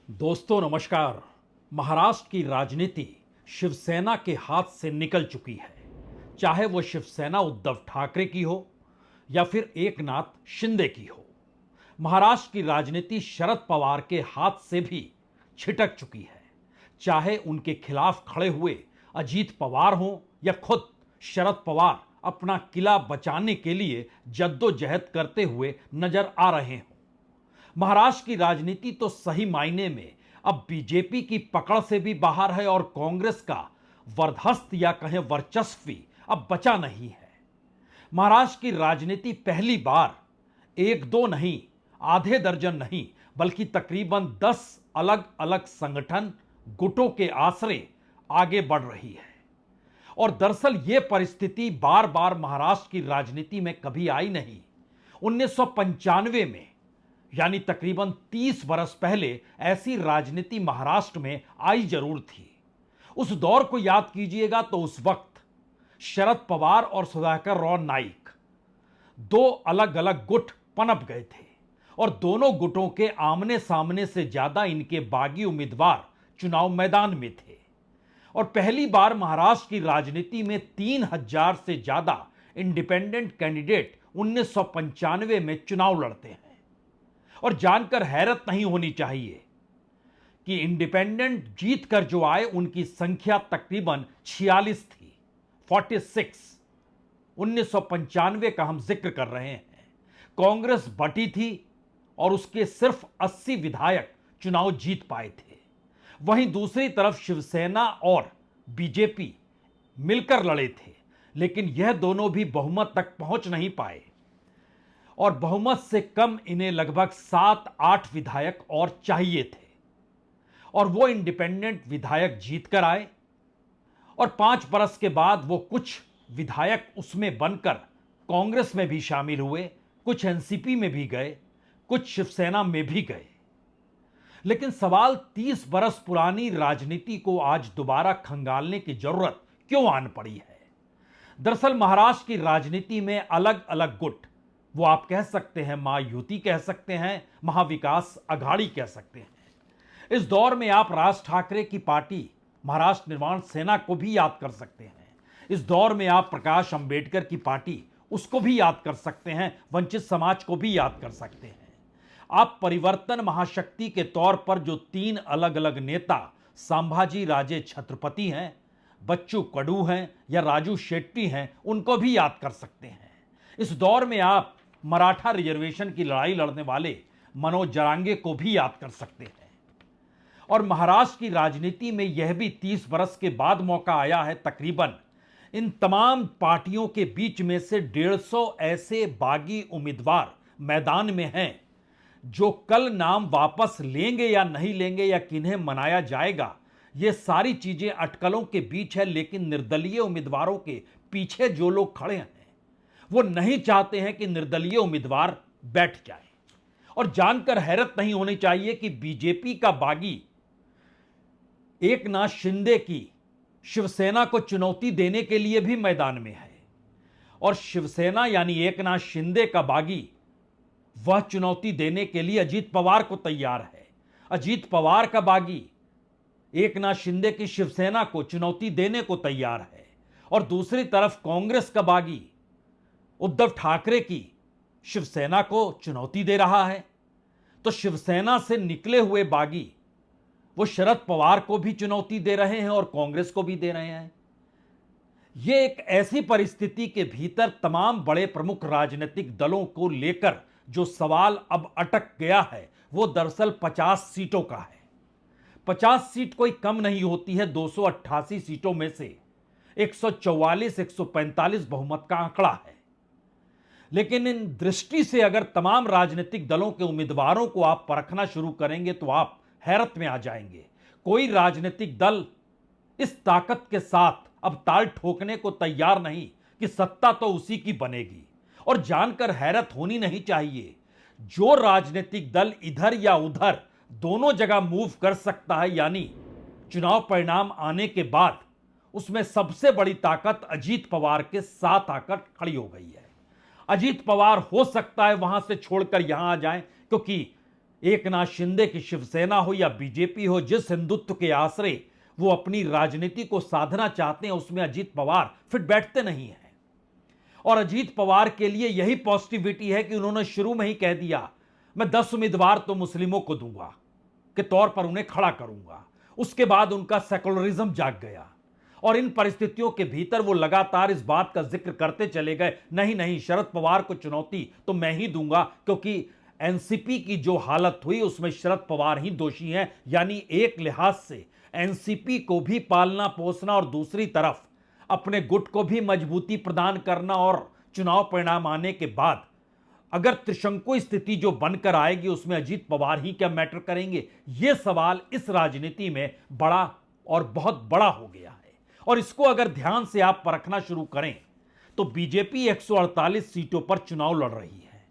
दोस्तों नमस्कार। महाराष्ट्र की राजनीति शिवसेना के हाथ से निकल चुकी है। चाहे वो शिवसेना उद्धव ठाकरे की हो या फिर एकनाथ शिंदे की हो, महाराष्ट्र की राजनीति शरद पवार के हाथ से भी छिटक चुकी है। चाहे उनके खिलाफ खड़े हुए अजीत पवार हों या खुद शरद पवार अपना किला बचाने के लिए जद्दोजहद करते हुए नजर आ रहे हों, महाराष्ट्र की राजनीति तो सही मायने में अब बीजेपी की पकड़ से भी बाहर है और कांग्रेस का वर्चस्व या कहें वर्चस्व भी अब बचा नहीं है। महाराष्ट्र की राजनीति पहली बार एक दो नहीं, आधे दर्जन नहीं, बल्कि तकरीबन 10 अलग अलग संगठन गुटों के आसरे आगे बढ़ रही है। और दरअसल यह परिस्थिति बार बार महाराष्ट्र की राजनीति में कभी आई नहीं। 1995 में यानी तकरीबन 30 बरस पहले ऐसी राजनीति महाराष्ट्र में आई जरूर थी। उस दौर को याद कीजिएगा तो उस वक्त शरद पवार और सुधाकर राव नाइक दो अलग अलग गुट पनप गए थे और दोनों गुटों के आमने सामने से ज्यादा इनके बागी उम्मीदवार चुनाव मैदान में थे। और पहली बार महाराष्ट्र की राजनीति में 3000 से ज्यादा इंडिपेंडेंट कैंडिडेट 1995 में चुनाव लड़ते हैं। और जानकर हैरत नहीं होनी चाहिए कि इंडिपेंडेंट जीत कर जो आए उनकी संख्या तकरीबन 46 थी, 46। 1995 का हम जिक्र कर रहे हैं। कांग्रेस बटी थी और उसके सिर्फ 80 विधायक चुनाव जीत पाए थे। वहीं दूसरी तरफ शिवसेना और बीजेपी मिलकर लड़े थे, लेकिन यह दोनों भी बहुमत तक पहुंच नहीं पाए और बहुमत से कम इन्हें लगभग 7-8 विधायक और चाहिए थे। और वो इंडिपेंडेंट विधायक जीत कर आए और 5 बरस के बाद वो कुछ विधायक उसमें बनकर कांग्रेस में भी शामिल हुए, कुछ एनसीपी में भी गए, कुछ शिवसेना में भी गए। लेकिन सवाल 30 बरस पुरानी राजनीति को आज दोबारा खंगालने की जरूरत क्यों आन पड़ी है। दरअसल महाराष्ट्र की राजनीति में अलग अलग गुट, वो आप कह सकते हैं महायुति कह सकते हैं, महाविकास अघाड़ी कह सकते हैं। इस दौर में आप राज ठाकरे की पार्टी महाराष्ट्र निर्माण सेना को भी याद कर सकते हैं। इस दौर में आप प्रकाश अंबेडकर की पार्टी उसको भी याद कर सकते हैं, वंचित समाज को भी याद कर सकते हैं। आप परिवर्तन महाशक्ति के तौर पर जो 3 अलग अलग नेता संभाजी राजे छत्रपति हैं, बच्चू कडू हैं या राजू शेट्टी हैं, उनको भी याद कर सकते हैं। इस दौर में आप मराठा रिजर्वेशन की लड़ाई लड़ने वाले मनोज जरांगे को भी याद कर सकते हैं। और महाराष्ट्र की राजनीति में यह भी 30 बरस के बाद मौका आया है तकरीबन इन तमाम पार्टियों के बीच में से 150 ऐसे बागी उम्मीदवार मैदान में हैं जो कल नाम वापस लेंगे या नहीं लेंगे या किन्हें मनाया जाएगा, ये सारी चीजें अटकलों के बीच है। लेकिन निर्दलीय उम्मीदवारों के पीछे जो लोग खड़े हैं वो नहीं चाहते हैं कि निर्दलीय उम्मीदवार बैठ जाए। और जानकर हैरत नहीं होनी चाहिए कि बीजेपी का बागी एकनाथ शिंदे की शिवसेना को चुनौती देने के लिए भी मैदान में है और शिवसेना यानी एकनाथ शिंदे का बागी वह चुनौती देने के लिए अजीत पवार को तैयार है। अजीत पवार का बागी एकनाथ शिंदे की शिवसेना को चुनौती देने को तैयार है। और दूसरी तरफ कांग्रेस का बागी उद्धव ठाकरे की शिवसेना को चुनौती दे रहा है। तो शिवसेना से निकले हुए बागी वो शरद पवार को भी चुनौती दे रहे हैं और कांग्रेस को भी दे रहे हैं। यह एक ऐसी परिस्थिति के भीतर तमाम बड़े प्रमुख राजनीतिक दलों को लेकर जो सवाल अब अटक गया है वो दरअसल 50 सीटों का है। 50 सीट कोई कम नहीं होती है। 288 सीटों में से 144-145 बहुमत का आंकड़ा है। लेकिन इन दृष्टि से अगर तमाम राजनीतिक दलों के उम्मीदवारों को आप परखना शुरू करेंगे तो आप हैरत में आ जाएंगे। कोई राजनीतिक दल इस ताकत के साथ अब ताल ठोकने को तैयार नहीं कि सत्ता तो उसी की बनेगी। और जानकर हैरत होनी नहीं चाहिए, जो राजनीतिक दल इधर या उधर दोनों जगह मूव कर सकता है, यानी चुनाव परिणाम आने के बाद उसमें सबसे बड़ी ताकत अजीत पवार के साथ आकर खड़ी हो गई है। अजीत पवार हो सकता है वहां से छोड़कर यहां आ जाएं, क्योंकि एकनाथ शिंदे की शिवसेना हो या बीजेपी हो, जिस हिंदुत्व के आश्रय वो अपनी राजनीति को साधना चाहते हैं, उसमें अजीत पवार फिट बैठते नहीं हैं। और अजीत पवार के लिए यही पॉजिटिविटी है कि उन्होंने शुरू में ही कह दिया, मैं 10 उम्मीदवार तो मुस्लिमों को दूंगा के तौर पर उन्हें खड़ा करूंगा। उसके बाद उनका सेकुलरिज्म जाग गया और इन परिस्थितियों के भीतर वो लगातार इस बात का जिक्र करते चले गए, नहीं नहीं, शरद पवार को चुनौती तो मैं ही दूंगा, क्योंकि एनसीपी की जो हालत हुई उसमें शरद पवार ही दोषी हैं। यानी एक लिहाज से एनसीपी को भी पालना पोसना और दूसरी तरफ अपने गुट को भी मजबूती प्रदान करना, और चुनाव परिणाम आने के बाद अगर त्रिशंकु स्थिति जो बनकर आएगी उसमें अजीत पवार ही क्या मैटर करेंगे, यह सवाल इस राजनीति में बड़ा और बहुत बड़ा हो गया है। और इसको अगर ध्यान से आप परखना शुरू करें तो बीजेपी 148 सीटों पर चुनाव लड़ रही है।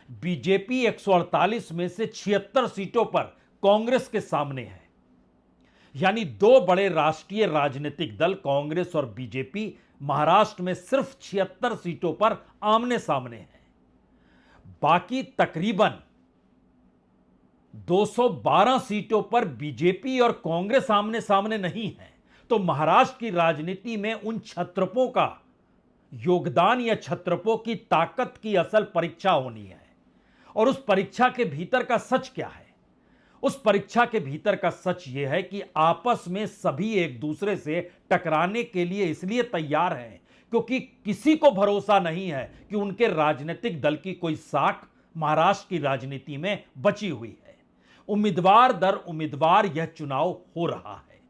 बीजेपी 148 में से 76 सीटों पर कांग्रेस के सामने है। यानी दो बड़े राष्ट्रीय राजनीतिक दल कांग्रेस और बीजेपी महाराष्ट्र में सिर्फ 76 सीटों पर आमने सामने हैं। बाकी तकरीबन 212 सीटों पर बीजेपी और कांग्रेस आमने सामने नहीं है। तो महाराष्ट्र की राजनीति में उन छत्रपों का योगदान या छत्रपों की ताकत की असल परीक्षा होनी है। और उस परीक्षा के भीतर का सच क्या है? उस परीक्षा के भीतर का सच यह है कि आपस में सभी एक दूसरे से टकराने के लिए इसलिए तैयार हैं क्योंकि किसी को भरोसा नहीं है कि उनके राजनीतिक दल की कोई साख महाराष्ट्र की राजनीति में बची हुई है। उम्मीदवार दर उम्मीदवार यह चुनाव हो रहा है।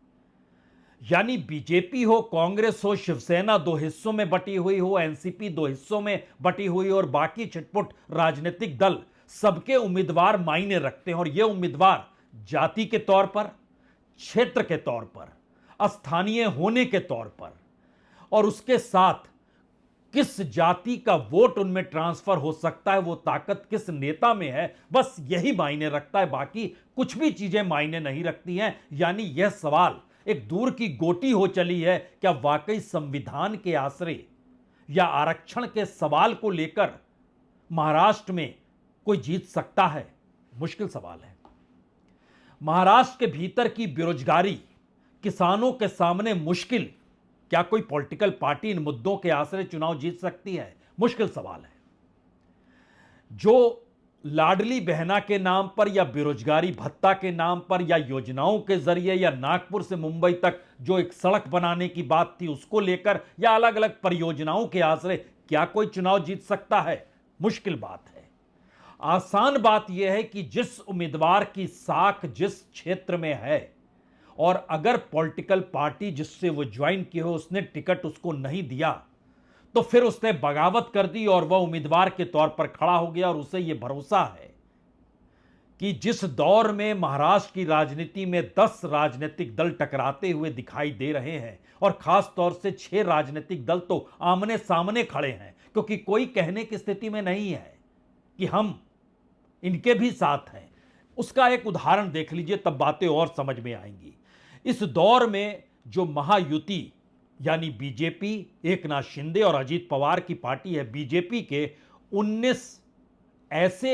यानी बीजेपी हो, कांग्रेस हो, शिवसेना दो हिस्सों में बटी हुई हो, एनसीपी दो हिस्सों में बटी हुई और बाकी छिटपुट राजनीतिक दल, सबके उम्मीदवार मायने रखते हैं। और ये उम्मीदवार जाति के तौर पर, क्षेत्र के तौर पर, स्थानीय होने के तौर पर, और उसके साथ किस जाति का वोट उनमें ट्रांसफर हो सकता है, वो ताकत किस नेता में है, बस यही मायने रखता है। बाकी कुछ भी चीजें मायने नहीं रखती हैं। यानी यह सवाल एक दूर की गोटी हो चली है, क्या वाकई संविधान के आश्रय या आरक्षण के सवाल को लेकर महाराष्ट्र में कोई जीत सकता है? मुश्किल सवाल है। महाराष्ट्र के भीतर की बेरोजगारी, किसानों के सामने मुश्किल, क्या कोई पॉलिटिकल पार्टी इन मुद्दों के आश्रय चुनाव जीत सकती है? मुश्किल सवाल है। जो लाडली बहना के नाम पर या बेरोजगारी भत्ता के नाम पर या योजनाओं के जरिए या नागपुर से मुंबई तक जो एक सड़क बनाने की बात थी उसको लेकर या अलग अलग परियोजनाओं के आश्रय क्या कोई चुनाव जीत सकता है? मुश्किल बात है। आसान बात यह है कि जिस उम्मीदवार की साख जिस क्षेत्र में है और अगर पॉलिटिकल पार्टी जिससे वो ज्वाइन किए हो उसने टिकट उसको नहीं दिया तो फिर उसने बगावत कर दी और वह उम्मीदवार के तौर पर खड़ा हो गया। और उसे यह भरोसा है कि जिस दौर में महाराष्ट्र की राजनीति में 10 राजनीतिक दल टकराते हुए दिखाई दे रहे हैं और खास तौर से 6 राजनीतिक दल तो आमने सामने खड़े हैं, क्योंकि कोई कहने की स्थिति में नहीं है कि हम इनके भी साथ हैं। उसका एक उदाहरण देख लीजिए, तब बातें और समझ में आएंगी। इस दौर में जो महायुति यानी बीजेपी, एकनाथ शिंदे और अजीत पवार की पार्टी है, बीजेपी के 19 ऐसे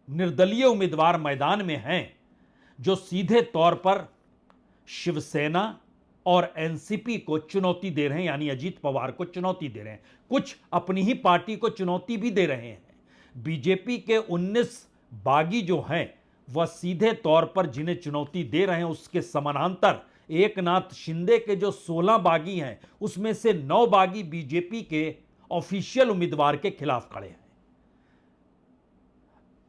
निर्दलीय उम्मीदवार मैदान में हैं जो सीधे तौर पर शिवसेना और एनसीपी को चुनौती दे रहे हैं, यानी अजीत पवार को चुनौती दे रहे हैं। कुछ अपनी ही पार्टी को चुनौती भी दे रहे हैं। बीजेपी के 19 बागी जो हैं वह सीधे तौर पर जिन्हें चुनौती दे रहे हैं, उसके समानांतर एकनाथ शिंदे के जो 16 बागी हैं उसमें से 9 बागी बीजेपी के ऑफिशियल उम्मीदवार के खिलाफ खड़े हैं।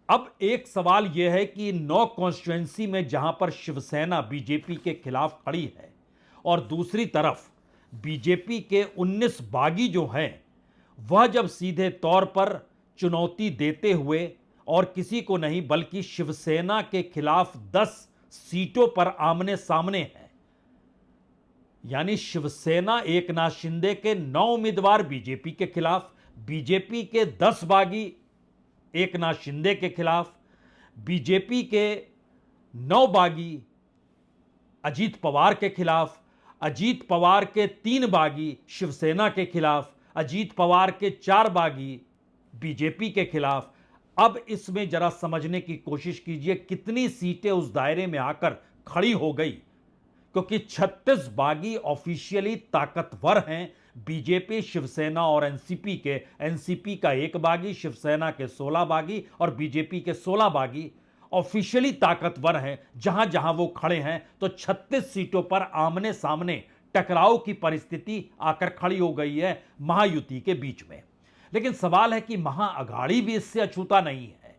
अब एक सवाल यह है कि 9 कॉन्स्टिट्यूएंसी में जहां पर शिवसेना बीजेपी के खिलाफ खड़ी है और दूसरी तरफ बीजेपी के 19 बागी जो हैं वह जब सीधे तौर पर चुनौती देते हुए और किसी को नहीं बल्कि शिवसेना के खिलाफ 10 सीटों पर आमने सामने है, यानी शिवसेना एकनाथ शिंदे के 9 उम्मीदवार बीजेपी के खिलाफ, बीजेपी के 10 बागी एकनाथ शिंदे के खिलाफ, बीजेपी के 9 बागी अजीत पवार के खिलाफ, अजीत पवार के 3 बागी शिवसेना के खिलाफ, अजीत पवार के 4 बागी बीजेपी के खिलाफ, अब इसमें जरा समझने की कोशिश कीजिए कितनी सीटें उस दायरे में आकर खड़ी हो गई, क्योंकि 36 बागी ऑफिशियली ताकतवर हैं। बीजेपी, शिवसेना और एनसीपी के, एनसीपी का 1 बागी, शिवसेना के 16 बागी और बीजेपी के 16 बागी ऑफिशियली ताकतवर हैं। जहां जहां वो खड़े हैं तो 36 सीटों पर आमने सामने टकराव की परिस्थिति आकर खड़ी हो गई है महायुति के बीच में। लेकिन सवाल है कि महाअघाड़ी भी इससे अछूता नहीं है।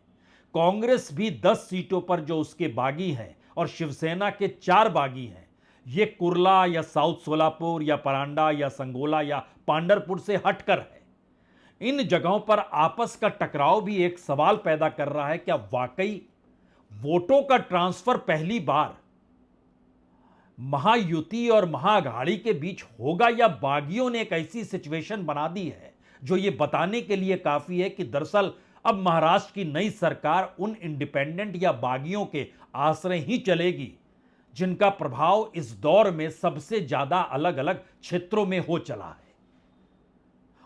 कांग्रेस भी 10 सीटों पर जो उसके बागी हैं और शिवसेना के 4 बागी हैं, ये कुर्ला या साउथ सोलापुर या परांडा या संगोला या पांडरपुर से हटकर है। इन जगहों पर आपस का टकराव भी एक सवाल पैदा कर रहा है, क्या वाकई वोटों का ट्रांसफर पहली बार महायुति और महाअघाड़ी के बीच होगा, या बागियों ने एक ऐसी सिचुएशन बना दी है जो ये बताने के लिए काफी है कि दरअसल अब महाराष्ट्र की नई सरकार उन इंडिपेंडेंट या बागियों के आश्रय ही चलेगी जिनका प्रभाव इस दौर में सबसे ज्यादा अलग अलग क्षेत्रों में हो चला है।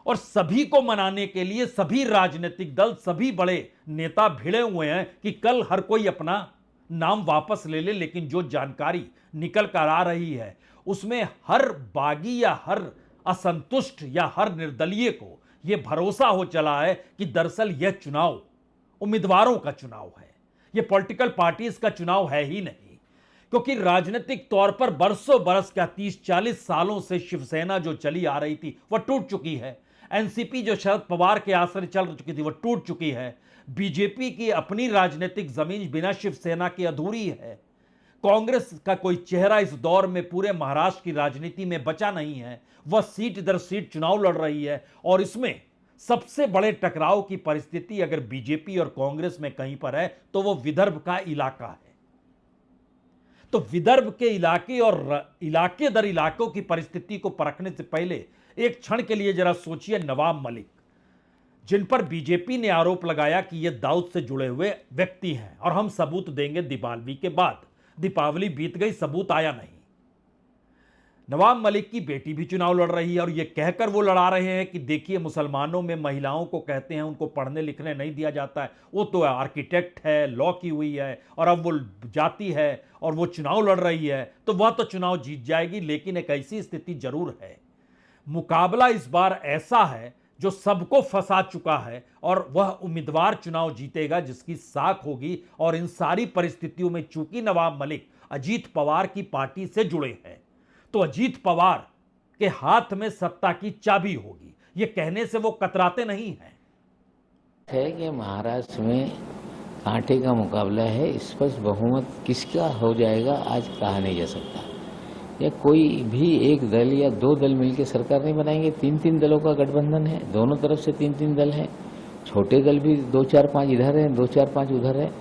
और सभी को मनाने के लिए सभी राजनीतिक दल, सभी बड़े नेता भिड़े हुए हैं कि कल हर कोई अपना नाम वापस ले ले। लेकिन जो जानकारी निकल कर आ रही है उसमें हर बागी या हर असंतुष्ट या हर निर्दलीय को यह भरोसा हो चला है कि दरअसल यह चुनाव उम्मीदवारों का चुनाव है, यह पॉलिटिकल पार्टीज का चुनाव है ही नहीं। क्योंकि राजनीतिक तौर पर बरसों बरस क्या 30-40 सालों से शिवसेना जो चली आ रही थी वह टूट चुकी है। एनसीपी जो शरद पवार के आश्रय चल चुकी थी वह टूट चुकी है। बीजेपी की अपनी राजनीतिक जमीन बिना शिवसेना की अधूरी है। कांग्रेस का कोई चेहरा इस दौर में पूरे महाराष्ट्र की राजनीति में बचा नहीं है। वह सीट दर सीट चुनाव लड़ रही है और इसमें सबसे बड़े टकराव की परिस्थिति अगर बीजेपी और कांग्रेस में कहीं पर है तो वह विदर्भ का इलाका है। तो विदर्भ के इलाके और इलाके दर इलाकों की परिस्थिति को परखने से पहले एक क्षण के लिए जरा सोचिए नवाब मलिक, जिन पर बीजेपी ने आरोप लगाया कि ये दाऊद से जुड़े हुए व्यक्ति हैं और हम सबूत देंगे दीपावली के बाद। दीपावली बीत गई, सबूत आया नहीं। नवाब मलिक की बेटी भी चुनाव लड़ रही है और यह कहकर वो लड़ा रहे हैं कि देखिए मुसलमानों में महिलाओं को कहते हैं उनको पढ़ने लिखने नहीं दिया जाता है, वो तो आर्किटेक्ट है, लॉ की हुई है और अब वो जाती है और वो चुनाव लड़ रही है तो वह तो चुनाव जीत जाएगी। लेकिन एक ऐसी स्थिति जरूर है, मुकाबला इस बार ऐसा है जो सबको फंसा चुका है और वह उम्मीदवार चुनाव जीतेगा जिसकी साख होगी। और इन सारी परिस्थितियों में चूंकि नवाब मलिक अजीत पवार की पार्टी से जुड़े हैं तो अजीत पवार के हाथ में सत्ता की चाबी होगी, ये कहने से वो कतराते नहीं हैं। है कि महाराष्ट्र में कांटे का मुकाबला है, स्पष्ट बहुमत किसका हो जाएगा आज कहा नहीं जा सकता। या कोई भी एक दल या 2 दल मिलकर सरकार नहीं बनाएंगे, 3-3 दलों का गठबंधन है, दोनों तरफ से 3-3 दल हैं, छोटे दल भी 2-4-5 इधर हैं, 2-4-5 उधर है,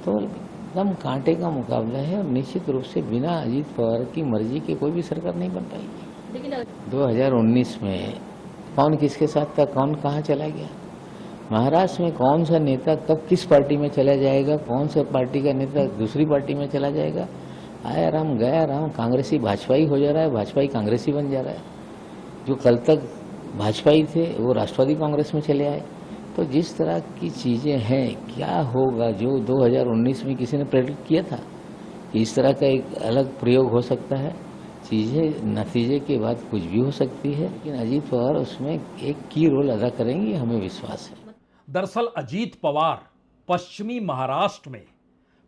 तो एकदम कांटे का मुकाबला है। और निश्चित रूप से बिना अजीत पवार की मर्जी के कोई भी सरकार नहीं बन पाएगी। लेकिन 2019 में कौन किसके साथ था, कौन कहाँ चला गया, महाराष्ट्र में कौन सा नेता कब किस पार्टी में चला जाएगा, कौन सा पार्टी का नेता दूसरी पार्टी में चला जाएगा, आया राम गया राम, कांग्रेसी भाजपाई हो जा रहा है, भाजपाई कांग्रेसी बन जा रहा है। जो कल तक भाजपाई थे वो राष्ट्रवादी कांग्रेस में चले आए। तो जिस तरह की चीज़ें हैं, क्या होगा जो 2019 में किसी ने प्रेडिक्ट किया था कि इस तरह का एक अलग प्रयोग हो सकता है। चीज़ें नतीजे के बाद कुछ भी हो सकती है, लेकिन अजीत पवार उसमें एक की रोल अदा करेंगे, हमें विश्वास है। दरअसल अजीत पवार पश्चिमी महाराष्ट्र में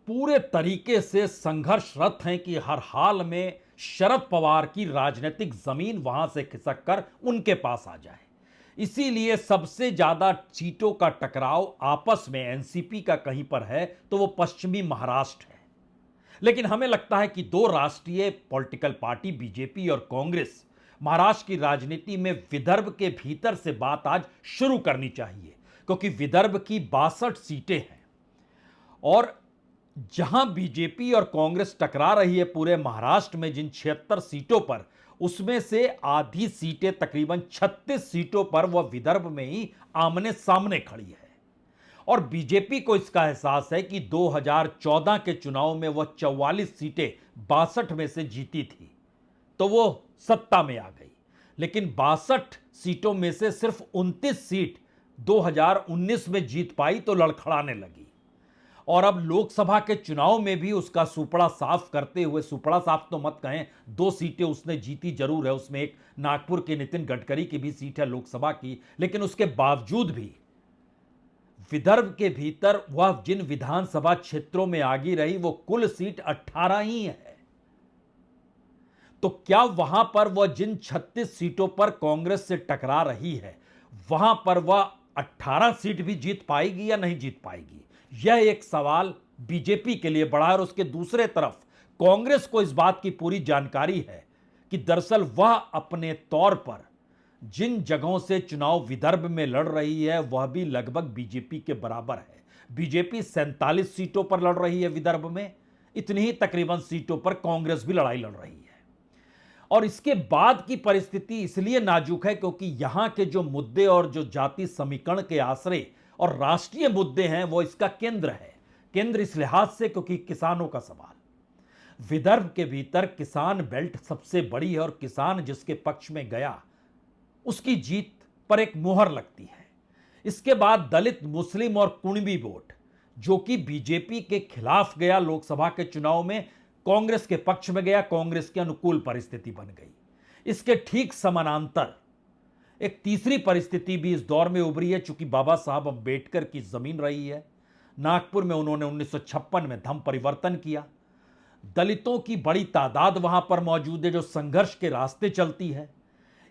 पूरे तरीके से संघर्षरत हैं कि हर हाल में शरद पवार की राजनीतिक जमीन वहां से खिसक कर उनके पास आ जाए। इसीलिए सबसे ज्यादा सीटों का टकराव आपस में एनसीपी का कहीं पर है तो वो पश्चिमी महाराष्ट्र है। लेकिन हमें लगता है कि 2 राष्ट्रीय पॉलिटिकल पार्टी बीजेपी और कांग्रेस महाराष्ट्र की राजनीति में विदर्भ के भीतर से बात आज शुरू करनी चाहिए, क्योंकि विदर्भ की 62 सीटें हैं और जहां बीजेपी और कांग्रेस टकरा रही है पूरे महाराष्ट्र में जिन 76 सीटों पर, उसमें से आधी सीटें तकरीबन 36 सीटों पर वह विदर्भ में ही आमने सामने खड़ी है। और बीजेपी को इसका एहसास है कि 2014 के चुनाव में वह 44 सीटें 62 में से जीती थी तो वो सत्ता में आ गई, लेकिन 62 सीटों में से सिर्फ 29 सीट 2019 में जीत पाई तो लड़खड़ाने लगी। और अब लोकसभा के चुनाव में भी उसका सुपड़ा साफ करते हुए, सुपड़ा साफ तो मत कहें, 2 सीटें उसने जीती जरूर है, उसमें एक नागपुर के नितिन गडकरी की भी सीट है लोकसभा की, लेकिन उसके बावजूद भी विदर्भ के भीतर वह जिन विधानसभा क्षेत्रों में आगी रही वो कुल सीट 18 ही है। तो क्या वहां पर वह जिन 36 सीटों पर कांग्रेस से टकरा रही है, वहां पर वह 18 सीट भी जीत पाएगी या नहीं जीत पाएगी? यह एक सवाल बीजेपी के लिए बड़ा है। और उसके दूसरे तरफ कांग्रेस को इस बात की पूरी जानकारी है कि दरअसल वह अपने तौर पर जिन जगहों से चुनाव विदर्भ में लड़ रही है वह भी लगभग बीजेपी के बराबर है। बीजेपी 47 सीटों पर लड़ रही है विदर्भ में, इतनी ही तकरीबन सीटों पर कांग्रेस भी लड़ाई लड़ रही है। और इसके बाद की परिस्थिति इसलिए नाजुक है क्योंकि यहां के जो मुद्दे और जो जाति समीकरण के आश्रय और राष्ट्रीय मुद्दे हैं वो इसका केंद्र है। केंद्र इस लिहाज से क्योंकि किसानों का सवाल, विदर्भ के भीतर किसान बेल्ट सबसे बड़ी है और किसान जिसके पक्ष में गया उसकी जीत पर एक मुहर लगती है। इसके बाद दलित, मुस्लिम और कुणबी वोट जो कि बीजेपी के खिलाफ गया लोकसभा के चुनाव में, कांग्रेस के पक्ष में गया, कांग्रेस के अनुकूल परिस्थिति बन गई। इसके ठीक समानांतर एक तीसरी परिस्थिति भी इस दौर में उभरी है। चूंकि बाबा साहब अम्बेडकर की जमीन रही है, नागपुर में उन्होंने 1956 में धर्म परिवर्तन किया, दलितों की बड़ी तादाद वहां पर मौजूद है जो संघर्ष के रास्ते चलती है।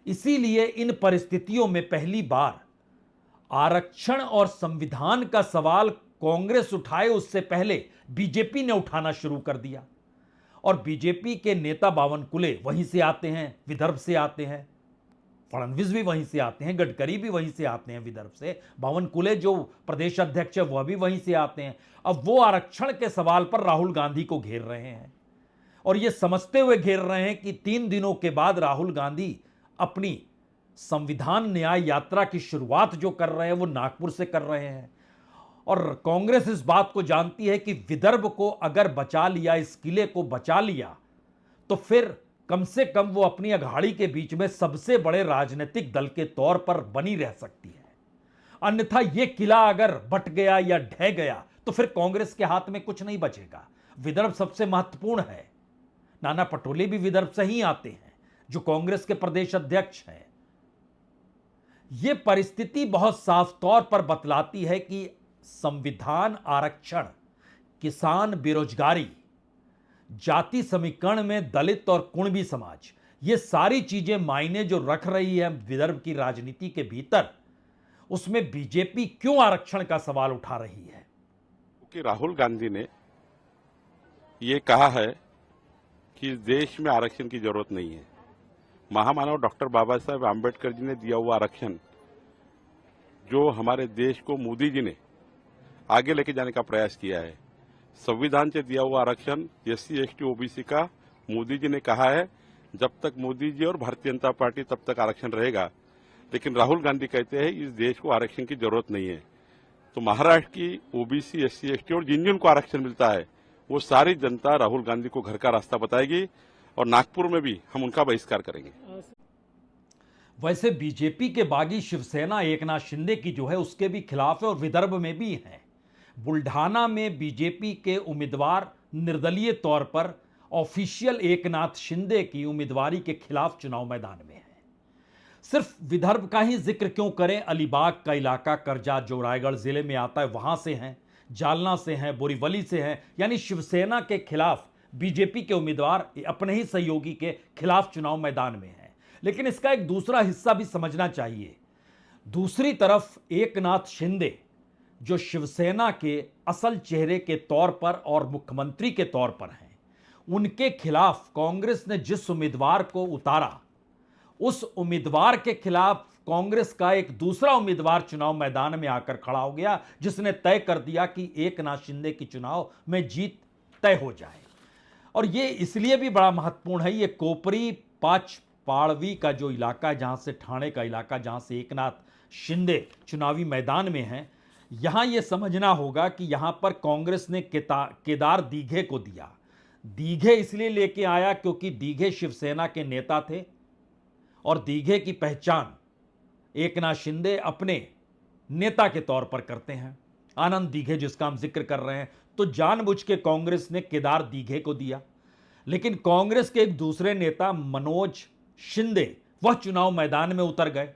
इसीलिए इन परिस्थितियों में पहली बार आरक्षण और संविधान का सवाल कांग्रेस उठाए उससे पहले बीजेपी ने उठाना शुरू कर दिया। और बीजेपी के नेता बावनकुले वहीं से आते हैं, विदर्भ से आते हैं, फडणवीस भी वहीं से आते हैं, गडकरी भी वहीं से आते हैं विदर्भ से, बावनकुले जो प्रदेश अध्यक्ष है वह भी वहीं से आते हैं। अब वो आरक्षण के सवाल पर राहुल गांधी को घेर रहे हैं और ये समझते हुए घेर रहे हैं कि 3 दिनों के बाद राहुल गांधी अपनी संविधान न्याय यात्रा की शुरुआत जो कर रहे हैं वो नागपुर से कर रहे हैं। और कांग्रेस इस बात को जानती है कि विदर्भ को अगर बचा लिया, इस किले को बचा लिया, तो फिर कम से कम वो अपनी अघाड़ी के बीच में सबसे बड़े राजनीतिक दल के तौर पर बनी रह सकती है। अन्यथा ये किला अगर बट गया या ढह गया तो फिर कांग्रेस के हाथ में कुछ नहीं बचेगा। विदर्भ सबसे महत्वपूर्ण है। नाना पटोले भी विदर्भ से ही आते हैं जो कांग्रेस के प्रदेश अध्यक्ष हैं। यह परिस्थिति बहुत साफ तौर पर बतलाती है कि संविधान, आरक्षण, किसान, बेरोजगारी, जाति समीकरण में दलित और कुणबी समाज, ये सारी चीजें मायने जो रख रही है विदर्भ की राजनीति के भीतर, उसमें बीजेपी क्यों आरक्षण का सवाल उठा रही है? क्योंकि राहुल गांधी ने ये कहा है कि इस देश में आरक्षण की जरूरत नहीं है। महामानव डॉक्टर बाबा साहेब आम्बेडकर जी ने दिया हुआ आरक्षण, जो हमारे देश को मोदी जी ने आगे लेके जाने का प्रयास किया है, संविधान से दिया हुआ आरक्षण SC ST OBC का, मोदी जी ने कहा है जब तक मोदी जी और भारतीय जनता पार्टी तब तक आरक्षण रहेगा। लेकिन राहुल गांधी कहते हैं इस देश को आरक्षण की जरूरत नहीं है। तो महाराष्ट्र की OBC, SC ST और जिन जिन को आरक्षण मिलता है वो सारी जनता राहुल गांधी को घर का रास्ता बताएगी और नागपुर में भी हम उनका बहिष्कार करेंगे। वैसे बीजेपी के बागी शिवसेना एकनाथ शिंदे की जो है उसके भी खिलाफ है और विदर्भ में भी है। बुल्ढाना में बीजेपी के उम्मीदवार निर्दलीय तौर पर ऑफिशियल एकनाथ शिंदे की उम्मीदवारी के खिलाफ चुनाव मैदान में है। सिर्फ विदर्भ का ही जिक्र क्यों करें, अलीबाग का इलाका, करजा जो रायगढ़ जिले में आता है, वहां से हैं, जालना से हैं, बोरीवली से हैं। यानी शिवसेना के खिलाफ बीजेपी के उम्मीदवार अपने ही सहयोगी के खिलाफ चुनाव मैदान में हैं। लेकिन इसका एक दूसरा हिस्सा भी समझना चाहिए। दूसरी तरफ एकनाथ शिंदे जो शिवसेना के असल चेहरे के तौर पर और मुख्यमंत्री के तौर पर हैं, उनके खिलाफ कांग्रेस ने जिस उम्मीदवार को उतारा, उस उम्मीदवार के खिलाफ कांग्रेस का एक दूसरा उम्मीदवार चुनाव मैदान में आकर खड़ा हो गया, जिसने तय कर दिया कि एकनाथ शिंदे की चुनाव में जीत तय हो जाए। और यह इसलिए भी बड़ा महत्वपूर्ण है, यह कोपरी पाड़वी का जो इलाका है, जहां से ठाणे का इलाका, जहां से एकनाथ शिंदे चुनावी मैदान में हैं, यहां यह समझना होगा कि यहां पर कांग्रेस ने केदार दीघे को दिया। दीघे इसलिए लेके आया क्योंकि दीघे शिवसेना के नेता थे और दीघे की पहचान एकनाथ शिंदे अपने नेता के तौर पर करते हैं। आनंद दीघे जिसका हम जिक्र कर रहे हैं, तो जानबूझ के कांग्रेस ने केदार दीघे को दिया। लेकिन कांग्रेस के एक दूसरे नेता मनोज शिंदे वह चुनाव मैदान में उतर गए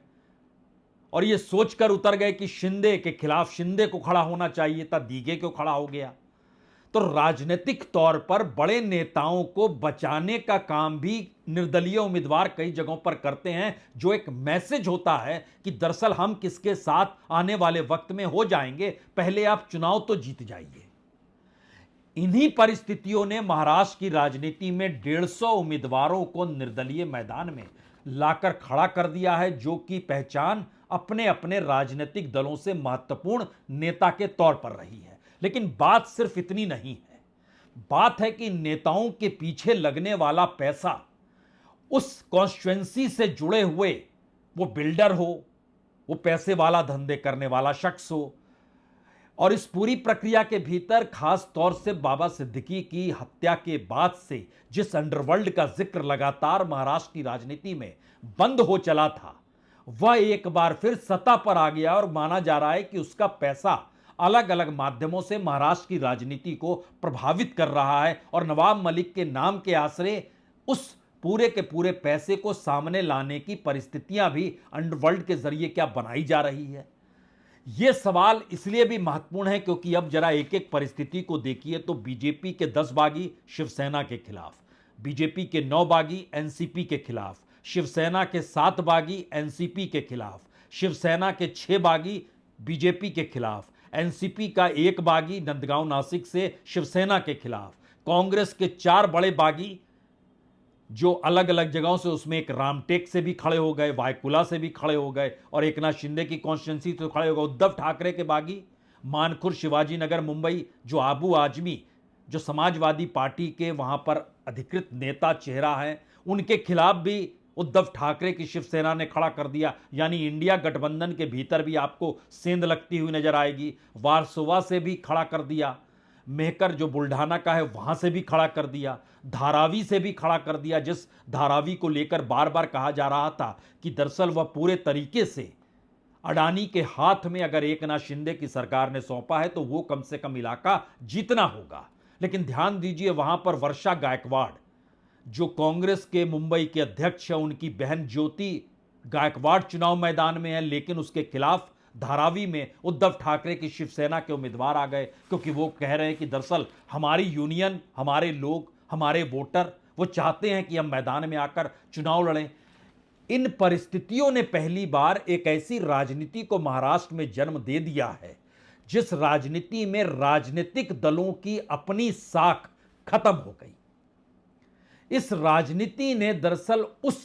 और यह सोचकर उतर गए कि शिंदे के खिलाफ शिंदे को खड़ा होना चाहिए था, दीघे क्यों खड़ा हो गया। तो राजनीतिक तौर पर बड़े नेताओं को बचाने का काम भी निर्दलीय उम्मीदवार कई जगहों पर करते हैं, जो एक मैसेज होता है कि दरअसल हम किसके साथ आने वाले वक्त में हो जाएंगे, पहले आप चुनाव तो जीत जाइए। इन्हीं परिस्थितियों ने महाराष्ट्र की राजनीति में 150 उम्मीदवारों को निर्दलीय मैदान में लाकर खड़ा कर दिया है, जो कि पहचान अपने अपने राजनीतिक दलों से महत्वपूर्ण नेता के तौर पर रही है। लेकिन बात सिर्फ इतनी नहीं है, बात है कि नेताओं के पीछे लगने वाला पैसा उस कॉन्स्टिट्यूएंसी से जुड़े हुए वो बिल्डर हो, वो पैसे वाला धंधे करने वाला शख्स हो, और इस पूरी प्रक्रिया के भीतर खास तौर से बाबा सिद्दीकी की हत्या के बाद से जिस अंडरवर्ल्ड का जिक्र लगातार महाराष्ट्र की राजनीति में बंद हो चला था, वह एक बार फिर सत्ता पर आ गया और माना जा रहा है कि उसका पैसा अलग अलग माध्यमों से महाराष्ट्र की राजनीति को प्रभावित कर रहा है और नवाब मलिक के नाम के आसरे उस पूरे के पूरे पैसे को सामने लाने की परिस्थितियां भी अंडरवर्ल्ड के जरिए क्या बनाई जा रही है। यह सवाल इसलिए भी महत्वपूर्ण है क्योंकि अब जरा एक एक परिस्थिति को देखिए तो बीजेपी के 10 बागी शिवसेना के खिलाफ, बीजेपी के 9 बागी एनसीपी के खिलाफ, शिवसेना के 7 बागी एनसीपी के खिलाफ, शिवसेना के 6 बागी बीजेपी के खिलाफ, एनसीपी का 1 बागी नंदगांव नासिक से शिवसेना के खिलाफ, कांग्रेस के 4 बड़े बागी जो अलग अलग जगहों से, उसमें एक रामटेक से भी खड़े हो गए, वायकुला से भी खड़े हो गए और एक नाथ शिंदे की कॉन्स्टिट्यूंसी से खड़े हो गए, उद्धव ठाकरे के बागी मानखुर शिवाजी नगर मुंबई जो आबू आजमी जो समाजवादी पार्टी के वहां पर अधिकृत नेता चेहरा है, उनके खिलाफ भी उद्धव ठाकरे की शिवसेना ने खड़ा कर दिया। यानी इंडिया गठबंधन के भीतर भी आपको सेंध लगती हुई नजर आएगी। वारसोवा से भी खड़ा कर दिया, मेहकर जो बुल्ढाना का है वहां से भी खड़ा कर दिया, धारावी से भी खड़ा कर दिया, जिस धारावी को लेकर बार बार कहा जा रहा था कि दरअसल वह पूरे तरीके से अडानी के हाथ में अगर एकनाथ शिंदे की सरकार ने सौंपा है तो वो कम से कम इलाका जीतना होगा। लेकिन ध्यान दीजिए, वहां पर वर्षा गायकवाड़ जो कांग्रेस के मुंबई के अध्यक्ष है, उनकी बहन ज्योति गायकवाड़ चुनाव मैदान में है, लेकिन उसके खिलाफ धारावी में उद्धव ठाकरे की शिवसेना के उम्मीदवार आ गए क्योंकि वो कह रहे हैं कि दरअसल हमारी यूनियन, हमारे लोग, हमारे वोटर वो चाहते हैं कि हम मैदान में आकर चुनाव लड़ें। इन परिस्थितियों ने पहली बार एक ऐसी राजनीति को महाराष्ट्र में जन्म दे दिया है जिस राजनीति में राजनीतिक दलों की अपनी साख खत्म हो गई। इस राजनीति ने दरअसल उस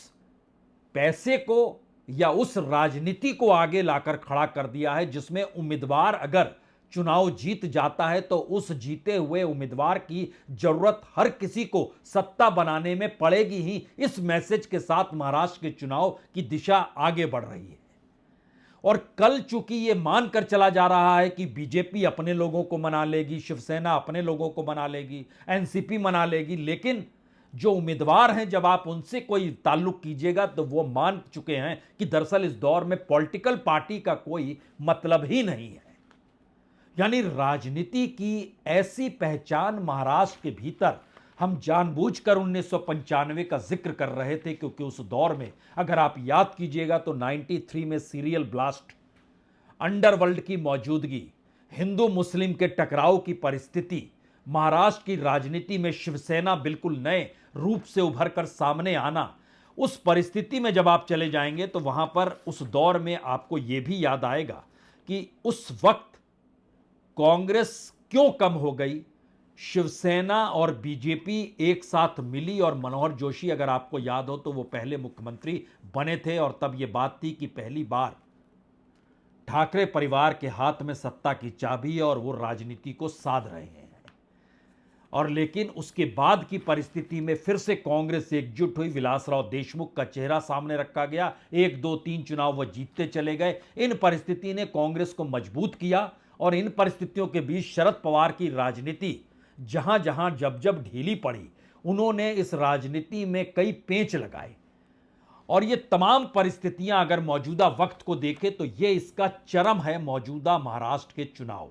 पैसे को या उस राजनीति को आगे लाकर खड़ा कर दिया है जिसमें उम्मीदवार अगर चुनाव जीत जाता है तो उस जीते हुए उम्मीदवार की जरूरत हर किसी को सत्ता बनाने में पड़ेगी ही। इस मैसेज के साथ महाराष्ट्र के चुनाव की दिशा आगे बढ़ रही है। और कल चूंकि यह मानकर चला जा रहा है कि बीजेपी अपने लोगों को मना लेगी, शिवसेना अपने लोगों को मना लेगी, एनसीपी मना लेगी, लेकिन जो उम्मीदवार हैं जब आप उनसे कोई ताल्लुक कीजिएगा तो वो मान चुके हैं कि दरअसल इस दौर में पॉलिटिकल पार्टी का कोई मतलब ही नहीं है। यानी राजनीति की ऐसी पहचान महाराष्ट्र के भीतर हम जानबूझकर 1995 का जिक्र कर रहे थे क्योंकि उस दौर में अगर आप याद कीजिएगा तो 93 में सीरियल ब्लास्ट, अंडरवर्ल्ड की मौजूदगी, हिंदू मुस्लिम के टकराव की परिस्थिति, महाराष्ट्र की राजनीति में शिवसेना बिल्कुल नए रूप से उभर कर सामने आना, उस परिस्थिति में जब आप चले जाएंगे तो वहां पर उस दौर में आपको यह भी याद आएगा कि उस वक्त कांग्रेस क्यों कम हो गई, शिवसेना और बीजेपी एक साथ मिली और मनोहर जोशी अगर आपको याद हो तो वो पहले मुख्यमंत्री बने थे और तब ये बात थी कि पहली बार ठाकरे परिवार के हाथ में सत्ता की चाबी और वो राजनीति को साध रहे हैं। और लेकिन उसके बाद की परिस्थिति में फिर से कांग्रेस एकजुट हुई, विलासराव देशमुख का चेहरा सामने रखा गया, 1, 2, 3 चुनाव वह जीतते चले गए। इन परिस्थिति ने कांग्रेस को मजबूत किया और इन परिस्थितियों के बीच शरद पवार की राजनीति जहां जहां जब जब ढीली पड़ी, उन्होंने इस राजनीति में कई पेंच लगाए और ये तमाम परिस्थितियां अगर मौजूदा वक्त को देखें तो ये इसका चरम है मौजूदा महाराष्ट्र के चुनाव,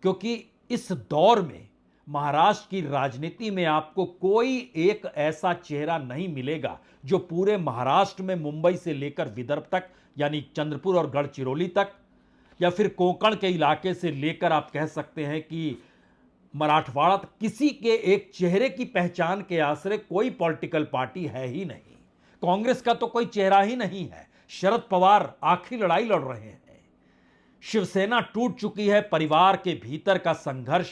क्योंकि इस दौर में महाराष्ट्र की राजनीति में आपको कोई एक ऐसा चेहरा नहीं मिलेगा जो पूरे महाराष्ट्र में मुंबई से लेकर विदर्भ तक यानी चंद्रपुर और गढ़चिरौली तक, या फिर कोंकण के इलाके से लेकर आप कह सकते हैं कि मराठवाड़ा तक, किसी के एक चेहरे की पहचान के आश्रय कोई पॉलिटिकल पार्टी है ही नहीं। कांग्रेस का तो कोई चेहरा ही नहीं है। शरद पवार आखिरी लड़ाई लड़ रहे हैं। शिवसेना टूट चुकी है। परिवार के भीतर का संघर्ष,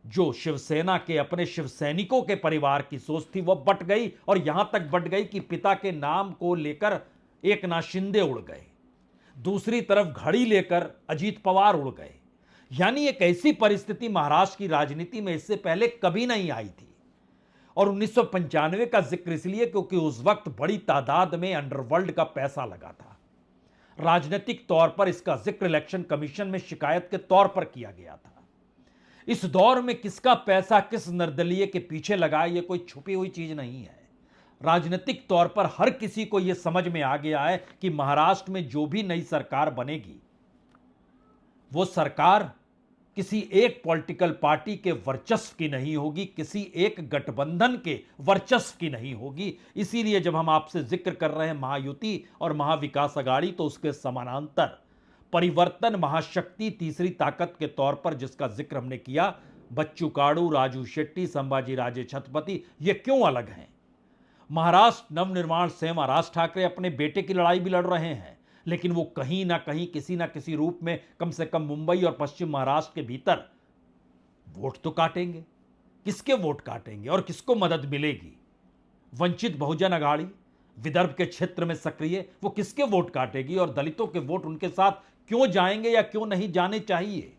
जो शिवसेना के अपने शिवसैनिकों के परिवार की सोच थी, वह बट गई, और यहां तक बट गई कि पिता के नाम को लेकर एकनाथ शिंदे उड़ गए, दूसरी तरफ घड़ी लेकर अजीत पवार उड़ गए। यानी एक ऐसी परिस्थिति महाराष्ट्र की राजनीति में इससे पहले कभी नहीं आई थी। और 1995 का जिक्र इसलिए क्योंकि उस वक्त बड़ी तादाद में अंडरवर्ल्ड का पैसा लगा था। राजनीतिक तौर पर इसका जिक्र इलेक्शन कमीशन में शिकायत के तौर पर किया गया था। इस दौर में किसका पैसा किस निर्दलीय के पीछे लगा, यह कोई छुपी हुई चीज नहीं है। राजनीतिक तौर पर हर किसी को यह समझ में आ गया है कि महाराष्ट्र में जो भी नई सरकार बनेगी वो सरकार किसी एक पॉलिटिकल पार्टी के वर्चस्व की नहीं होगी, किसी एक गठबंधन के वर्चस्व की नहीं होगी। इसीलिए जब हम आपसे जिक्र कर रहे हैं महायुति और महाविकास अघाड़ी, तो उसके समानांतर परिवर्तन महाशक्ति तीसरी ताकत के तौर पर जिसका जिक्र हमने किया, बच्चू कडू, राजू शेट्टी, संभाजी राजे छत्रपति, ये क्यों अलग हैं? महाराष्ट्र नवनिर्माण सेना राज ठाकरे अपने बेटे की लड़ाई भी लड़ रहे हैं, लेकिन वो कहीं ना कहीं किसी ना किसी रूप में कम से कम मुंबई और पश्चिम महाराष्ट्र के भीतर वोट तो काटेंगे। किसके वोट काटेंगे और किसको मदद मिलेगी? वंचित बहुजन अघाड़ी विदर्भ के क्षेत्र में सक्रिय, वो किसके वोट काटेगी और दलितों के वोट उनके साथ क्यों जाएंगे या क्यों नहीं जाने चाहिए?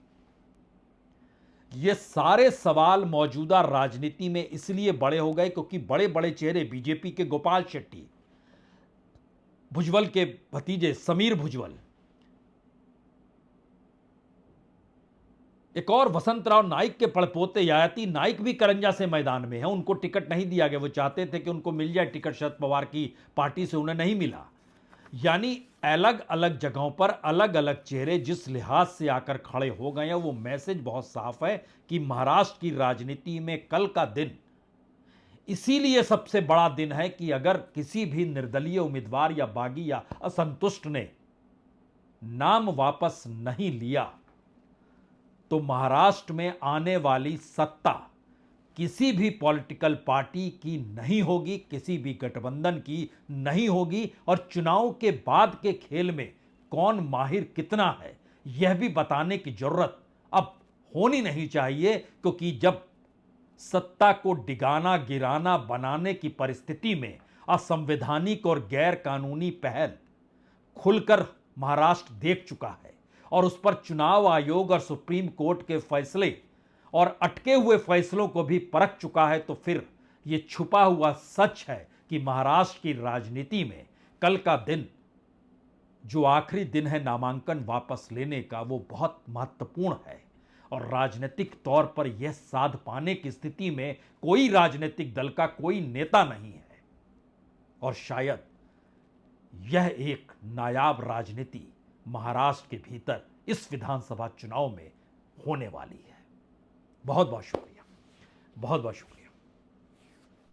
ये सारे सवाल मौजूदा राजनीति में इसलिए बड़े हो गए क्योंकि बड़े बड़े चेहरे, बीजेपी के गोपाल शेट्टी, भुजबल के भतीजे समीर भुजबल, एक और वसंतराव नाइक के पड़पोते यायती नाइक भी करंजा से मैदान में हैं। उनको टिकट नहीं दिया गया। वो चाहते थे कि उनको मिल जाए टिकट, शरद पवार की पार्टी से उन्हें नहीं मिला। यानी अलग अलग जगहों पर अलग अलग चेहरे जिस लिहाज से आकर खड़े हो गए हैं, वो मैसेज बहुत साफ है कि महाराष्ट्र की राजनीति में कल का दिन इसीलिए सबसे बड़ा दिन है कि अगर किसी भी निर्दलीय उम्मीदवार या बागी या असंतुष्ट ने नाम वापस नहीं लिया तो महाराष्ट्र में आने वाली सत्ता किसी भी पॉलिटिकल पार्टी की नहीं होगी, किसी भी गठबंधन की नहीं होगी। और चुनाव के बाद के खेल में कौन माहिर कितना है, यह भी बताने की जरूरत अब होनी नहीं चाहिए, क्योंकि जब सत्ता को डिगाना गिराना बनाने की परिस्थिति में असंवैधानिक और गैर कानूनी पहल खुलकर महाराष्ट्र देख चुका है और उस पर चुनाव आयोग और सुप्रीम कोर्ट के फैसले और अटके हुए फैसलों को भी परख चुका है, तो फिर यह छुपा हुआ सच है कि महाराष्ट्र की राजनीति में कल का दिन, जो आखिरी दिन है नामांकन वापस लेने का, वो बहुत महत्वपूर्ण है। और राजनीतिक तौर पर यह साध पाने की स्थिति में कोई राजनीतिक दल का कोई नेता नहीं है और शायद यह एक नायाब राजनीति महाराष्ट्र के भीतर इस विधानसभा चुनाव में होने वाली है। बहुत बहुत शुक्रिया, बहुत बहुत शुक्रिया।